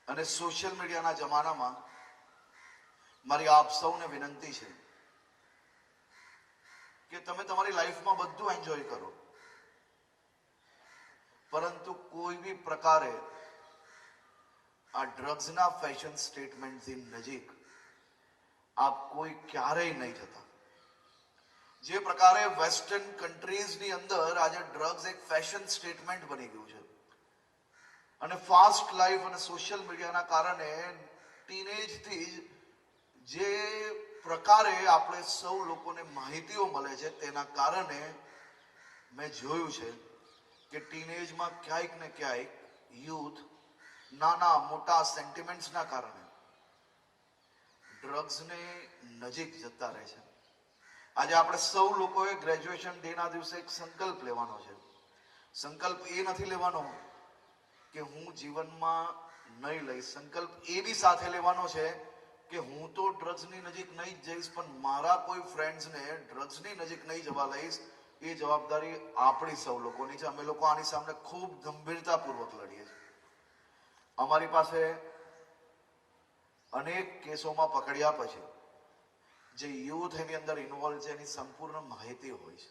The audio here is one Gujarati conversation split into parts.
અને સોશિયલ મીડિયાના જમાનામાં મારી આપ સૌને વિનંતી છે કે તમે તમારી લાઈફમાં બધું એન્જોય કરો, પરંતુ કોઈ બી પ્રકારે આ ડ્રગ્સના ફેશન સ્ટેટમેન્ટથી નજીક આપ કોઈ ક્યારેય નહીં જતા. જે પ્રકારે વેસ્ટર્ન કન્ટ્રીઝની અંદર આજે ડ્રગ્સ એક ફેશન સ્ટેટમેન્ટ બની ગયું છે અને ફાસ્ટ લાઈફ અને સોશિયલ મીડિયાના કારણે ટીનેજથી જ જે પ્રકારે આપણે સૌ લોકોને માહિતીઓ મળે છે તેના કારણે મેં જોયું છે કે ટીનેજમાં ક્યાંક ને ક્યાંક યુથ નાના મોટા સેન્ટિમેન્ટ્સના કારણે ડ્રગ્સને નજીક જતા રહે છે. આજે આપણે સૌ લોકોએ ગ્રેજ્યુએશન ડેના દિવસે એક સંકલ્પ લેવાનો છે. સંકલ્પ એ નથી લેવાનો કે હું જીવનમાં નહીં લઈશ, સંકલ્પ એ બી સાથે લેવાનો છે કે હું તો ડ્રગ્સની નજીક નહીં જ જઈશ, પણ મારા કોઈ ફ્રેન્ડ્સને ડ્રગ્સની નજીક નહીં જવા લઈશ. એ જવાબદારી આપણી સૌ લોકોની છે. અમે લોકો આની સામે ખૂબ ગંભીરતાપૂર્વક લડીએ છીએ. અમારી પાસે અનેક કેસોમાં પકડ્યા પછી જે યુથ એની અંદર ઇન્વોલ્વ છે એની સંપૂર્ણ માહિતી હોય છે.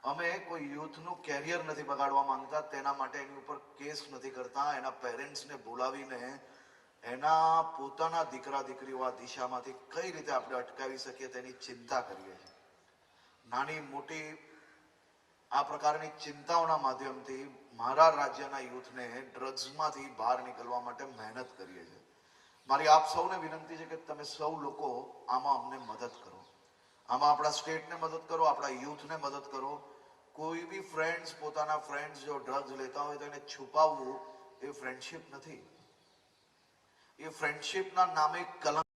અમે કોઈ યુથનું કેરિયર નથી બગાડવા માંગતા, તેના માટે એની ઉપર કેસ નથી કરતા. એના પેરેન્ટ્સને બોલાવીને એના પોતાના દીકરા દીકરીઓ આ દિશામાંથી કઈ રીતે આપણે અટકાવી શકીએ તેની ચિંતા કરીએ છીએ. નાની મોટી આ પ્રકારની ચિંતાઓના માધ્યમથી મારા રાજ્યના યુથને ડ્રગ્સમાંથી બહાર નીકળવા માટે મહેનત કરીએ છીએ. મારી આપ સૌને વિનંતી છે કે તમે સૌ લોકો આમાં અમને મદદ કરો, આમાં આપણા સ્ટેટને મદદ કરો, આપણા યુથને મદદ કરો. કોઈ બી ફ્રેન્ડ્સ પોતાના ફ્રેન્ડ્સ જો ડ્રગ્સ લેતા હોય તો એને છુપાવવું એ ફ્રેન્ડશિપ નથી. એ ફ્રેન્ડશિપના નામે કલંક